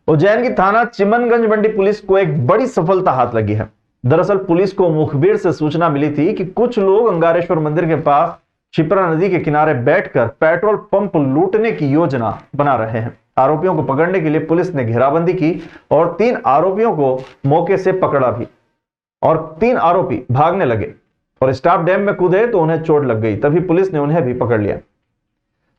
उज्जैन की थाना चिमनगंज मंडी पुलिस को एक बड़ी सफलता हाथ लगी है। दरअसल पुलिस को मुखबिर से सूचना मिली थी कि कुछ लोग अंगारेश्वर मंदिर के पास क्षिप्रा नदी के किनारे बैठकर पेट्रोल पंप लूटने की योजना बना रहे हैं। आरोपियों को पकड़ने के लिए पुलिस ने घेराबंदी की और 3 आरोपियों को मौके से पकड़ा भी, और 3 आरोपी भागने लगे और स्टाफ डैम में कूदे तो उन्हें चोट लग गई। तभी पुलिस ने उन्हें भी पकड़ लिया।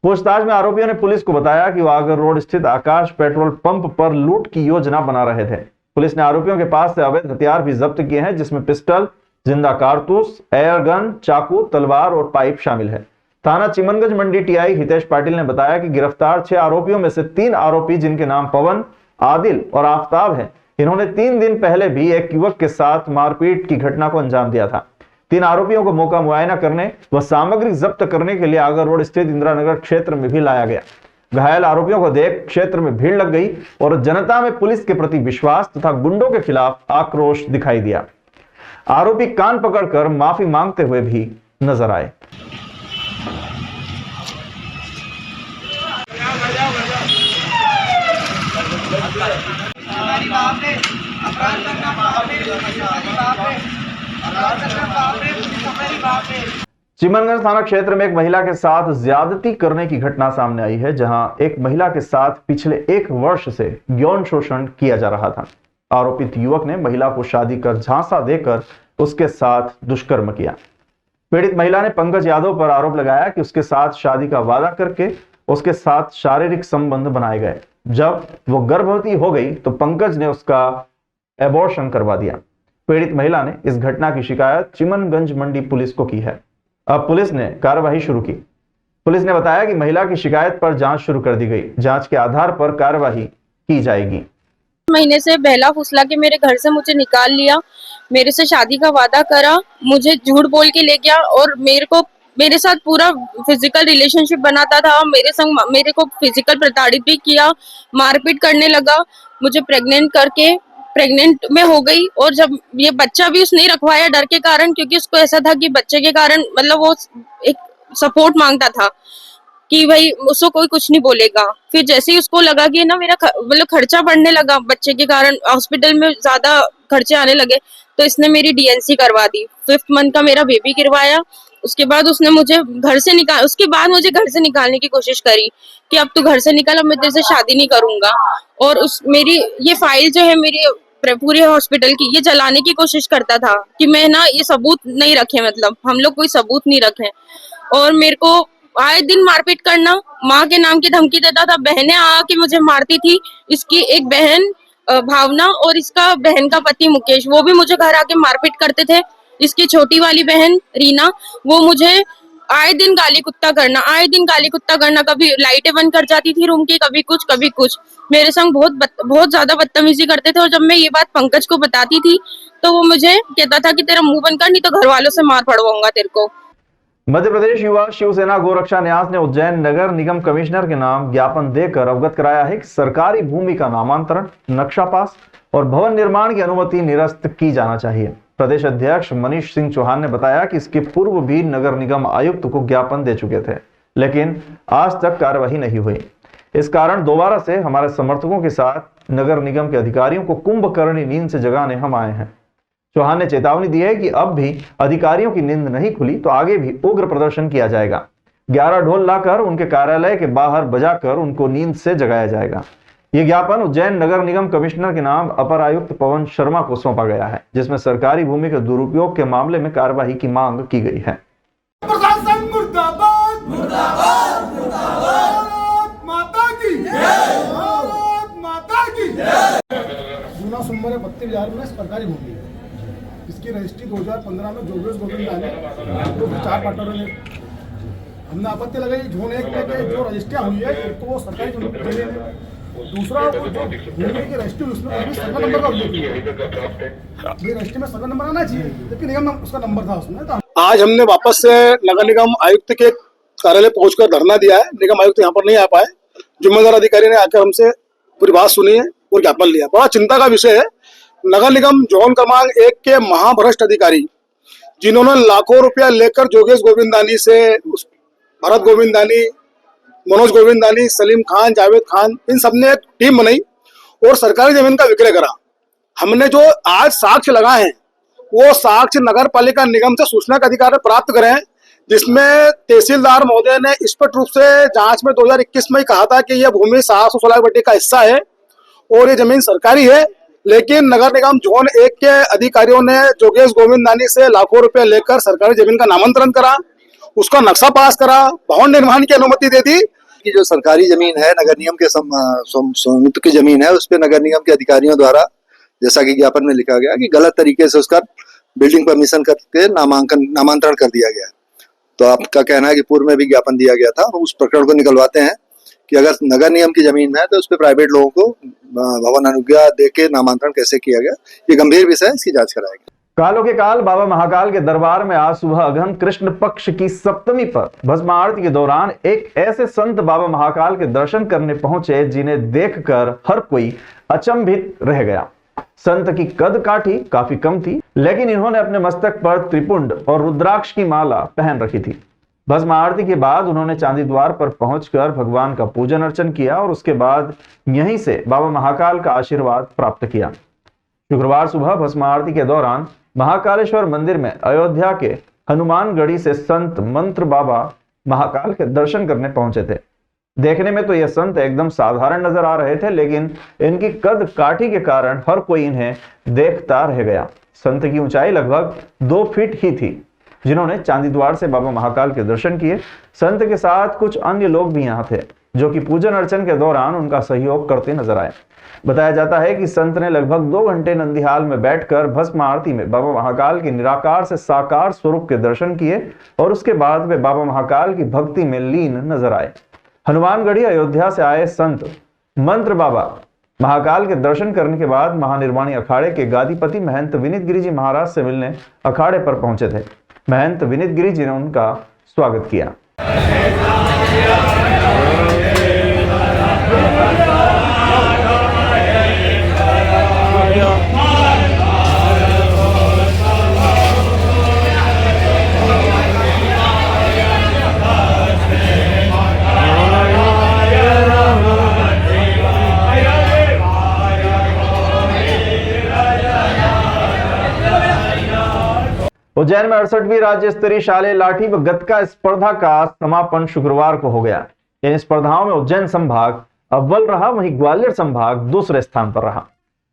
पूछताछ में आरोपियों ने पुलिस को बताया कि वह आगर रोड स्थित आकाश पेट्रोल पंप पर लूट की योजना बना रहे थे। पुलिस ने आरोपियों के पास से अवैध हथियार भी जब्त किए हैं, जिसमें पिस्टल, जिंदा कारतूस, एयर गन, चाकू, तलवार और पाइप शामिल है। थाना चिमनगंज मंडी टीआई हितेश पाटिल ने बताया कि गिरफ्तार 6 आरोपियों में से 3 आरोपी, जिनके नाम पवन, आदिल और आफ्ताब है, इन्होंने 3 दिन पहले भी एक युवक के साथ मारपीट की घटना को अंजाम दिया था। 3 आरोपियों को मौका मुआयना करने व सामग्री जब्त करने के लिए आगर रोड स्थित इंदिरा नगर क्षेत्र में भी लाया गया। घायल आरोपियों को देख क्षेत्र में भीड़ लग गई और जनता में पुलिस के प्रति विश्वास तथा गुंडों के खिलाफ आक्रोश दिखाई दिया। आरोपी कान पकड़कर माफी मांगते हुए भी नजर आए। चिमनगंज थाना क्षेत्र में एक महिला के साथ ज्यादती करने की घटना सामने आई है, जहां एक महिला के साथ पिछले 1 वर्ष से यौन शोषण किया जा रहा था। आरोपित युवक ने महिला को शादी कर झांसा देकर उसके साथ दुष्कर्म किया। पीड़ित महिला ने पंकज यादव पर आरोप लगाया कि उसके साथ शादी का वादा करके उसके साथ शारीरिक संबंध बनाए गए। जब वो गर्भवती हो गई तो पंकज ने उसका एबॉर्शन करवा दिया। पीड़ित महिला ने इस घटना की शिकायत चिमनगंज मंडी पुलिस को की है। अब पुलिस ने कार्रवाई शुरू की। पुलिस ने बताया कि महिला की शिकायत पर जांच शुरू कर दी गई। जांच के आधार पर कार्रवाई की जाएगी। महीने से बहला फुसला के मेरे घर से मुझे निकाल लिया, मेरे से शादी का वादा करा, मुझे झूठ बोल के ले गया और मेरे साथ पूरा फिजिकल रिलेशनशिप बनाता था। मेरे को फिजिकल प्रताड़ित भी किया, मारपीट करने लगा। मुझे प्रेग्नेंट में हो गई और जब ये बच्चा भी उसने रखवाया डर के कारण, क्योंकि उसको ऐसा था कि बच्चे के कारण मतलब वो एक सपोर्ट मांगता था कि भाई उसको कोई कुछ नहीं बोलेगा। फिर जैसे ही उसको लगा कि ना मेरा मतलब खर्चा बढ़ने लगा बच्चे के कारण, हॉस्पिटल में ज्यादा खर्चे आने लगे, तो इसने मेरी डीएनसी करवा दी। 5th मंथ का मेरा बेबी गिरवाया। उसके बाद उसने मुझे घर से निकालने की कोशिश करी कि अब तू घर से निकल, अब मैं तेरे से शादी नहीं करूंगा। और मेरी ये फाइल जो है मेरी पूरे हॉस्पिटल की, ये जलाने की कोशिश करता था कि मैं ना ये सबूत नहीं रखे, मतलब हम लोग कोई सबूत नहीं रखे। और मेरे को आए दिन मारपीट करना, माँ के नाम की धमकी देता था। बहनें आके मुझे मारती थी। इसकी एक बहन भावना और इसका बहन का पति मुकेश, वो भी मुझे घर आके मारपीट करते थे। इसकी छोटी वाली बहन रीना, वो मुझे आए दिन गाली कुत्ता करना। कभी लाइटें बंद कर जाती थी रूम की, कभी कुछ। मेरे संग बहुत ज्यादा बदतमीजी करते थे। और जब मैं ये बात पंकज को बताती थी तो वो मुझे कहता था कि तेरा मुंह बंद कर, नहीं तो घर वालों से मार पड़वाऊंगा तेरे को। मध्य प्रदेश युवा शिवसेना गोरक्षा न्यास ने उज्जैन नगर निगम कमिश्नर के नाम ज्ञापन देकर अवगत कराया है कि सरकारी भूमि का नामांतरण, नक्शा पास और भवन निर्माण की अनुमति निरस्त की जाना चाहिए। प्रदेश अध्यक्ष मनीष सिंह चौहान ने बताया कि इसके पूर्व भी नगर निगम आयुक्त को ज्ञापन दे चुके थे, लेकिन आज तक कार्यवाही नहीं हुई। इस कारण दोबारा से हमारे समर्थकों के साथ नगर निगम के अधिकारियों को कुंभकर्णी नींद से जगाने हम आए हैं। चौहान ने चेतावनी दी है कि अब भी अधिकारियों की नींद नहीं खुली तो आगे भी उग्र प्रदर्शन किया जाएगा। 11 ढोल लाकर उनके कार्यालय के बाहर बजाकर उनको नींद से जगाया जाएगा। ये ज्ञापन उज्जैन नगर निगम कमिश्नर के नाम अपर आयुक्त पवन शर्मा को सौंपा गया है, जिसमें सरकारी भूमि के दुरुपयोग के मामले में कार्रवाई की मांग की गई है। प्रशासन मुर्दाबाद, मुर्दाबाद, मुर्दाबाद, माता की जय, माता की जय। जूना सुंबर 32,000 में सरकारी भूमि है। इसकी रजिस्ट्री 2015 में जोगेश गोविंदानी तो 4 पार्टनरों ने हमने आपत्ति लगाई। जोन 1 में जो रजिस्ट्रियाँ हुई है एक तो वो सरकारी जमीन है, दूसरा वो जो भूमि की रजिस्ट्री उसमें अभी सर्वे नंबर का उल्लेख है। ये रजिस्ट्री में सर्वे नंबर आना चाहिए, जबकि निगम उसका नंबर था उसमें। तो आज हमने वापस से नगर निगम आयुक्त के कार्यालय पहुंचकर धरना दिया है। निगम आयुक्त यहाँ पर नहीं आ पाए। जिम्मेदार अधिकारी ने आकर हमसे पूरी बात सुनी है और ज्ञापन लिया। बड़ा चिंता का विषय है। नगर निगम जोन क्रमांक 1 के महाभ्रष्ट अधिकारी, जिन्होंने लाखों रुपया लेकर जोगेश गोविंदानी से, भरत गोविंदानी, मनोज गोविंदानी, सलीम खान, जावेद खान, इन सबने एक टीम बनाई और सरकारी जमीन का विक्रय करा। हमने जो आज साक्ष्य लगाए हैं वो साक्ष्य नगर पालिका निगम से सूचना का अधिकार प्राप्त करें, जिसमें तहसीलदार महोदय ने स्पष्ट रूप से जांच में 2021 में ही कहा था कि यह भूमि 716 बटे का हिस्सा है और ये जमीन सरकारी है। लेकिन नगर निगम जोन 1 के अधिकारियों ने जोगेश गोविंदानी से लाखों रुपए लेकर सरकारी जमीन का नामांतरण करा, उसका नक्शा पास करा, भवन निर्माण की अनुमति दे दी। कि जो सरकारी जमीन है नगर निगम के स्वामित्व की जमीन है, उस पे नगर निगम के अधिकारियों द्वारा जैसा कि ज्ञापन में लिखा गया कि गलत तरीके से उसका बिल्डिंग परमिशन करके नामांतरण कर दिया गया। तो आपका कहना है कि पूर्व में भी ज्ञापन दिया गया था, उस प्रकरण को निकलवाते हैं कि अगर नगर निगम की जमीन है तो उस पर प्राइवेट लोगों को भवन अनुज्ञा देके नामांतरण कैसे किया गया, ये गंभीर विषय है, इसकी जांच कराएगी। कालों के काल बाबा महाकाल के दरबार में आज सुबह अगहन कृष्ण पक्ष की सप्तमी पर भस्म आरती के दौरान एक ऐसे संत बाबा महाकाल के दर्शन करने पहुंचे जिन्हें देखकर हर कोई अचंभित रह गया। संत की कद काठी काफी कम थी, लेकिन इन्होंने अपने मस्तक पर त्रिपुंड और रुद्राक्ष की माला पहन रखी थी। भस्म आरती के बाद उन्होंने चांदी द्वार पर पहुंचकर भगवान का पूजन अर्चन किया और उसके बाद यहीं से बाबा महाकाल का आशीर्वाद प्राप्त किया। शुक्रवार सुबह भस्म आरती के दौरान महाकालेश्वर मंदिर में अयोध्या के हनुमानगढ़ी से संत मंत्र बाबा महाकाल के दर्शन करने पहुंचे थे। देखने में तो यह संत एकदम साधारण नजर आ रहे थे, लेकिन इनकी कद काठी के कारण हर कोई इन्हें देखता रह गया। संत की ऊंचाई लगभग 2 फीट ही थी, जिन्होंने चांदी द्वार से बाबा महाकाल के दर्शन किए। संत के साथ कुछ अन्य लोग भी यहाँ थे, जो कि पूजन अर्चन के दौरान उनका सहयोग करते नजर आए। बताया जाता है कि संत ने लगभग 2 घंटे नंदीहाल में बैठकर भस्म आरती में बाबा महाकाल के निराकार से साकार स्वरूप के दर्शन किए और उसके बाद वे बाबा महाकाल की भक्ति में लीन नजर आए। हनुमानगढ़ी अयोध्या से आए संत मंत्र बाबा महाकाल के दर्शन करने के बाद महानिर्वाणी अखाड़े के गादीपति महंत विनीत गिरी जी महाराज से मिलने अखाड़े पर पहुंचे थे। महंत विनीत गिरी जी ने उनका स्वागत किया। उज्जैन में 68वीं राज्य स्तरीय शालेय लाठी व गतका स्पर्धा का समापन शुक्रवार को हो गया। इन स्पर्धाओं में उज्जैन संभाग अव्वल रहा, वहीं ग्वालियर संभाग दूसरे स्थान पर रहा।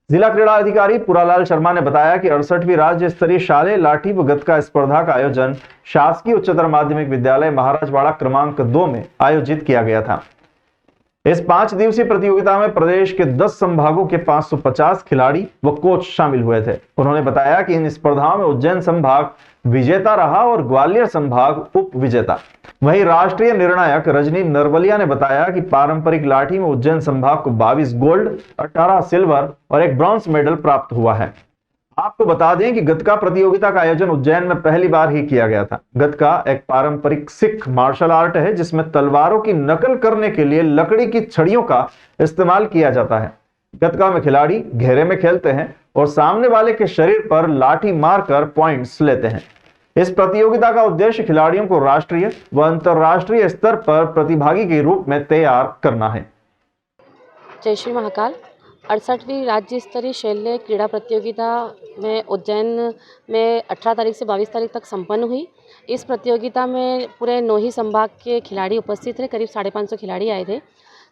जिला क्रीड़ा अधिकारी पुरालाल शर्मा ने बताया कि 68वीं राज्य स्तरीय शालेय लाठी व गतका स्पर्धा का आयोजन शासकीय उच्चतर माध्यमिक विद्यालय महाराजवाड़ा क्रमांक 2 में आयोजित किया गया था। इस 5 दिवसीय प्रतियोगिता में प्रदेश के 10 संभागों के 550 खिलाड़ी व कोच शामिल हुए थे। उन्होंने बताया कि इन स्पर्धाओं में उज्जैन संभाग विजेता रहा और ग्वालियर संभाग उप विजेता। वहीं राष्ट्रीय निर्णायक रजनी नरवलिया ने बताया कि पारंपरिक लाठी में उज्जैन संभाग को 22 गोल्ड, 18 सिल्वर और 1 ब्रॉन्ज मेडल प्राप्त हुआ है। आपको बता दें कि गतका प्रतियोगिता का आयोजन उज्जैन में पहली बार ही किया गया था। गतका एक पारंपरिक सिख मार्शल आर्ट है, जिसमें तलवारों की नकल करने के लिए लकड़ी की छड़ियों का इस्तेमाल किया जाता है। गतका में खिलाड़ी घेरे में खेलते हैं और सामने वाले के शरीर पर लाठी मारकर पॉइंट्स लेते हैं। इस प्रतियोगिता का उद्देश्य खिलाड़ियों को राष्ट्रीय व अंतर्राष्ट्रीय स्तर पर प्रतिभागी के रूप में तैयार करना है। जय श्री महाकाल। 68वीं राज्य स्तरीय शैल्य क्रीड़ा प्रतियोगिता में उज्जैन में 18 तारीख से 22 तारीख तक संपन्न हुई। इस प्रतियोगिता में पूरे 9 ही संभाग के खिलाड़ी उपस्थित थे। करीब 550 खिलाड़ी आए थे,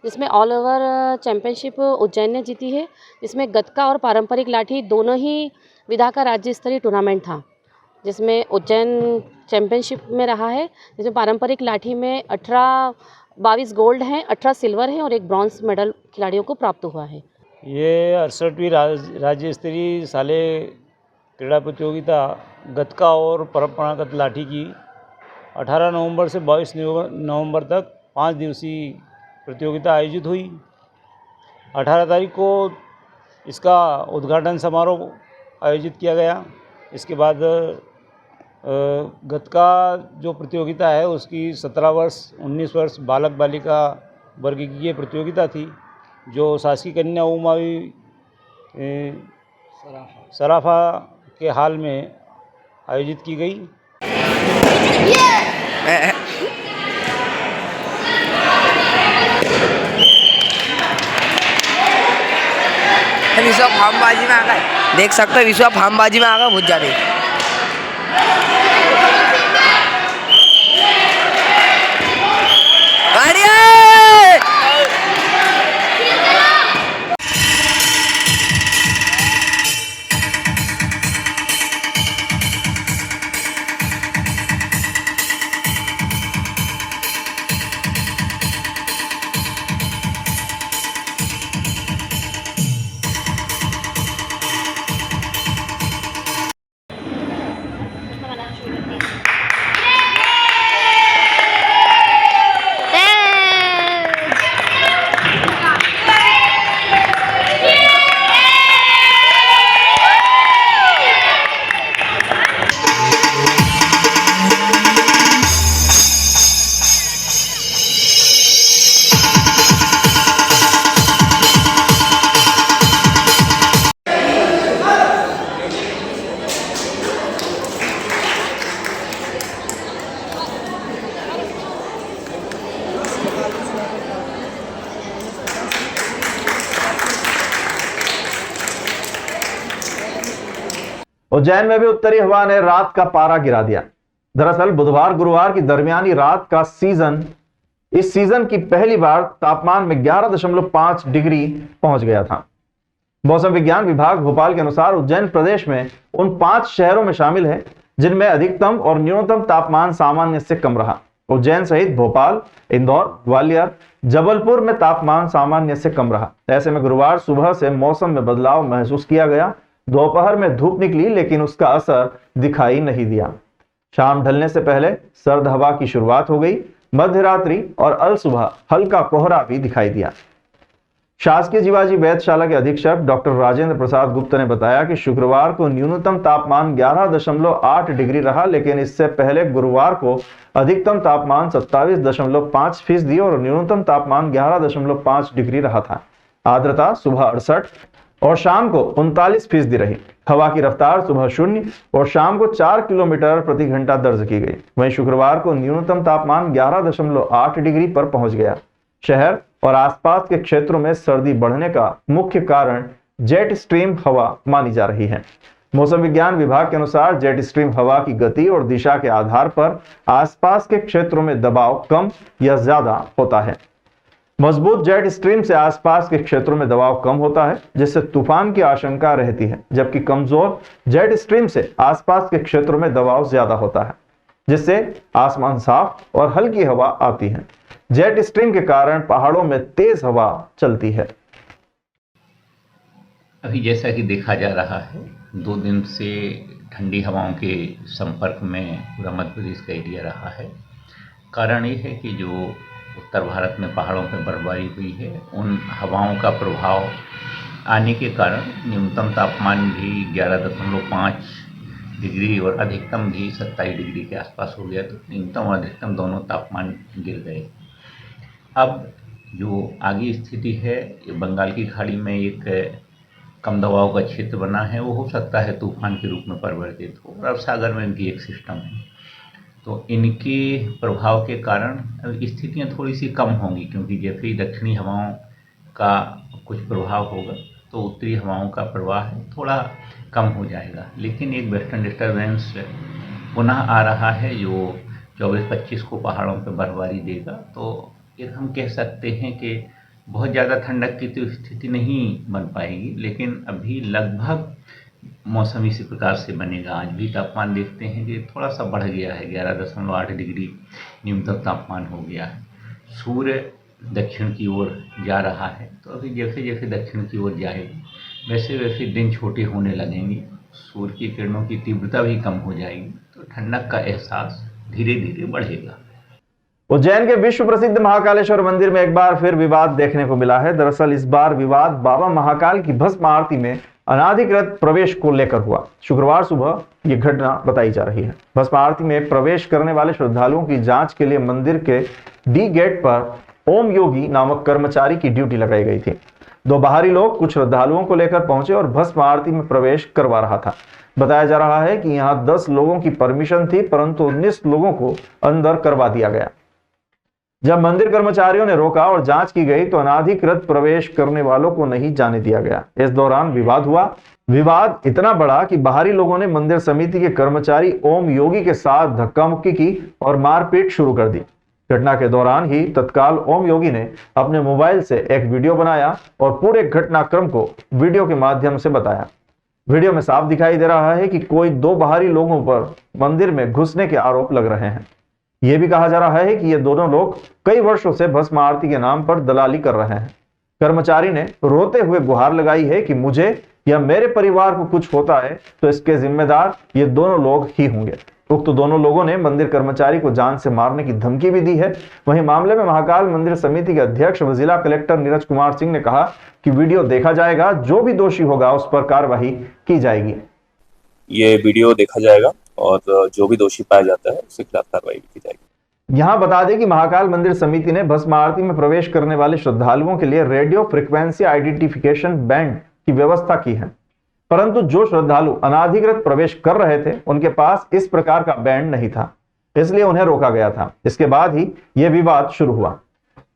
जिसमें ऑल ओवर चैंपियनशिप उज्जैन ने जीती है, जिसमें गतका और पारंपरिक लाठी दोनों ही विधा का राज्य स्तरीय टूर्नामेंट था, जिसमें उज्जैन चैंपियनशिप में रहा है। जिसमें पारंपरिक लाठी में 22 गोल्ड हैं, 18 सिल्वर हैं और 1 ब्रॉन्ज मेडल खिलाड़ियों को प्राप्त हुआ है। ये 68वीं राज्य स्तरीय शालेय क्रीड़ा प्रतियोगिता गतका और परंपरागत लाठी की 18 नवंबर से 22 नवंबर तक 5 दिवसीय प्रतियोगिता आयोजित हुई। 18 तारीख को इसका उद्घाटन समारोह आयोजित किया गया। इसके बाद गतका जो प्रतियोगिता है उसकी 17 वर्ष 19 वर्ष बालक बालिका वर्ग की ये प्रतियोगिता थी, जो शासकीय कन्या उमावी सराफा के हाल में आयोजित की गई। विश्व फार्मबाजी में आ गए, देख सकते हो विश्व फार्मबाजी में आ गए बहुत ज़्यादा। उज्जैन में भी उत्तरी हवा ने रात का पारा गिरा दिया। दरअसल बुधवार गुरुवार की दरमियानी रात का इस सीजन की पहली बार तापमान में 11.5 डिग्री पहुंच गया था। मौसम विज्ञान विभाग भोपाल के अनुसार उज्जैन प्रदेश में उन 5 शहरों में शामिल है जिनमें अधिकतम और न्यूनतम तापमान सामान्य से कम रहा। उज्जैन सहित भोपाल, इंदौर, ग्वालियर, जबलपुर में तापमान सामान्य से कम रहा। ऐसे में गुरुवार सुबह से मौसम में बदलाव महसूस किया गया। दोपहर में धूप निकली लेकिन उसका असर दिखाई नहीं दिया। शाम ढलने से पहले सर्द हवा की शुरुआत हो गई। मध्य रात्रि और अल सुबह हल्का कोहरा भी दिखाई दिया। शासकीय जीवाजी वैधशाला के अधीक्षक डॉक्टर राजेंद्र प्रसाद गुप्ता ने बताया कि शुक्रवार को न्यूनतम तापमान 11.8 डिग्री रहा, लेकिन इससे पहले गुरुवार को अधिकतम तापमान 27.5% और न्यूनतम तापमान 11.5 डिग्री रहा था। आर्द्रता सुबह 68 और शाम को 39% रही। हवा की रफ्तार सुबह 0 और शाम को 4 किलोमीटर प्रति घंटा दर्ज की गई। वहीं शुक्रवार को न्यूनतम तापमान 11.8 डिग्री पर पहुंच गया। शहर और आसपास के क्षेत्रों में सर्दी बढ़ने का मुख्य कारण जेट स्ट्रीम हवा मानी जा रही है। मौसम विज्ञान विभाग के अनुसार जेट स्ट्रीम हवा की गति और दिशा के आधार पर आसपास के क्षेत्रों में दबाव कम या ज्यादा होता है। मजबूत जेट स्ट्रीम से आसपास के क्षेत्रों में दबाव कम होता है, जिससे तूफान की आशंका रहती है, जबकि कमजोर जेट स्ट्रीम से आसपास के क्षेत्रों में दबाव ज्यादा होता है, जिससे आसमान साफ और हल्की हवा आती है। जेट स्ट्रीम के कारण पहाड़ों में तेज हवा चलती है। अभी जैसा कि देखा जा रहा है, 2 दिन से ठंडी हवाओं के संपर्क में पूरा मध्य प्रदेश का एरिया रहा है। कारण ये है कि जो उत्तर भारत में पहाड़ों पर बर्फबारी हुई है, उन हवाओं का प्रभाव आने के कारण न्यूनतम तापमान भी 11.5 डिग्री और अधिकतम भी 27 डिग्री के आसपास हो गया। तो न्यूनतम और अधिकतम दोनों तापमान गिर गए। अब जो आगे स्थिति है, बंगाल की खाड़ी में एक कम दबाव का क्षेत्र बना है, वो हो सकता है तूफान के रूप में परिवर्तित हो। अरब सागर में इनकी एक सिस्टम है, तो इनके प्रभाव के कारण स्थितियां थोड़ी सी कम होंगी, क्योंकि जैसे ही दक्षिणी हवाओं का कुछ प्रभाव होगा तो उत्तरी हवाओं का प्रवाह थोड़ा कम हो जाएगा। लेकिन एक वेस्टर्न डिस्टर्बेंस पुनः आ रहा है जो 24-25 को पहाड़ों पर बर्फबारी देगा। तो एक हम कह सकते हैं कि बहुत ज़्यादा ठंडक की तो स्थिति नहीं बन पाएगी, लेकिन अभी लगभग मौसम इसी प्रकार से बनेगा। आज भी तापमान देखते हैं कि थोड़ा सा बढ़ गया है, 11.8 डिग्री न्यूनतम तापमान हो गया है। सूर्य दक्षिण की ओर जा रहा है, तो अभी जैसे जैसे दक्षिण की ओर जाएगा वैसे वैसे दिन छोटे होने लगेंगे, सूर्य की किरणों की तीव्रता भी कम हो जाएगी, तो ठंडक का एहसास धीरे धीरे बढ़ेगा। उज्जैन के विश्व प्रसिद्ध महाकालेश्वर मंदिर में एक बार फिर विवाद देखने को मिला है। दरअसल इस बार विवाद बाबा महाकाल की भस्म आरती में अनाधिकृत प्रवेश को लेकर हुआ। शुक्रवार सुबह यह घटना बताई जा रही है। भस्म आरती में प्रवेश करने वाले श्रद्धालुओं की जांच के लिए मंदिर के डी गेट पर ओम योगी नामक कर्मचारी की ड्यूटी लगाई गई थी। 2 बाहरी लोग कुछ श्रद्धालुओं को लेकर पहुंचे और भस्म आरती में प्रवेश करवा रहा था। बताया जा रहा है कि यहां 10 लोगों की परमिशन थी, परंतु 19 लोगों को अंदर करवा दिया गया। जब मंदिर कर्मचारियों ने रोका और जांच की गई तो अनाधिकृत प्रवेश करने वालों को नहीं जाने दिया गया। इस दौरान विवाद हुआ। विवाद इतना बड़ा कि बाहरी लोगों ने मंदिर समिति के कर्मचारी ओम योगी के साथ धक्का मुक्की की और मारपीट शुरू कर दी। घटना के दौरान ही तत्काल ओम योगी ने अपने मोबाइल से एक वीडियो बनाया और पूरे घटनाक्रम को वीडियो के माध्यम से बताया। वीडियो में साफ दिखाई दे रहा है कि कोई दो बाहरी लोगों पर मंदिर में घुसने के आरोप लग रहे हैं। यह भी कहा जा रहा है कि ये दोनों लोग कई वर्षों से भस्म आरती के नाम पर दलाली कर रहे हैं। कर्मचारी ने रोते हुए गुहार लगाई है कि मुझे या मेरे परिवार को कुछ होता है तो इसके जिम्मेदार ये दोनों लोग ही होंगे। उक्त दोनों लोगों ने मंदिर कर्मचारी को जान से मारने की धमकी भी दी है। वहीं मामले में महाकाल मंदिर समिति के अध्यक्ष व जिला कलेक्टर नीरज कुमार सिंह ने कहा कि वीडियो देखा जाएगा, जो भी दोषी होगा उस पर कार्रवाई की जाएगी। ये वीडियो देखा जाएगा और जो भी दोषी पाया जाता है उसके खिलाफ कार्रवाई की जाएगी। यहां बता दें कि महाकाल मंदिर समिति ने भस्म आरती में प्रवेश करने वाले श्रद्धालुओं के लिए रेडियो फ्रीक्वेंसी आइडेंटिफिकेशन बैंड की व्यवस्था की है, परंतु जो श्रद्धालु अनाधिकृत प्रवेश कर रहे थे उनके पास इस प्रकार का बैंड नहीं था, इसलिए उन्हें रोका गया था। इसके बाद ही यह विवाद शुरू हुआ।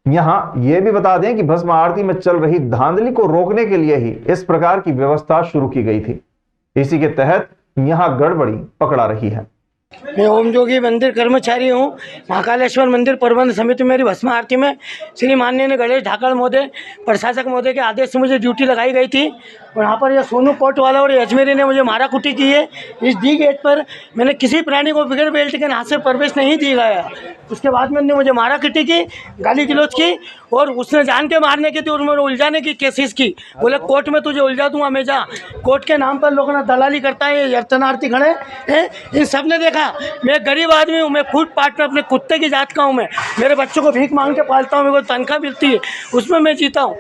यहां यह भी बता दें कि भस्म आरती में चल रही धांधली को रोकने के लिए ही इस प्रकार की व्यवस्था शुरू की गई थी। इसी के तहत यहां गड़बड़ी पकड़ा रही है। मैं ओम योगी मंदिर कर्मचारी हूँ। महाकालेश्वर मंदिर प्रबंध समिति मेरी भस्म आरती में श्री माननीय गणेश ढाकड़ महोदय प्रशासक महोदय के आदेश से मुझे ड्यूटी लगाई गई थी और यहाँ पर ये सोनू कोट वाला और अजमेरी ने मुझे मारा कुटी की है। इस डी गेट पर मैंने किसी प्राणी को बगैर बेल्ट के हाथ से प्रवेश नहीं दिया गया। उसके बाद में मुझे मारा कुटी की, गाली गलौज की और उसने जान के मारने की थी और मेरे उलझाने की केसेस की। बोले कोर्ट में तुझे उलझा दूंगा मैं, जा। कोर्ट के नाम पर लोगों ने दलाली करता है, अर्चनार्थी खड़े हैं। इन सब ने देखा मैं गरीब आदमी हूँ, मैं फुटपाथ में अपने कुत्ते की जात का हूँ। मैं मेरे बच्चों को भीख मांग के पालता हूँ, मेरे को तनख्वाह मिलती है, उसमें मैं जीता हूँ।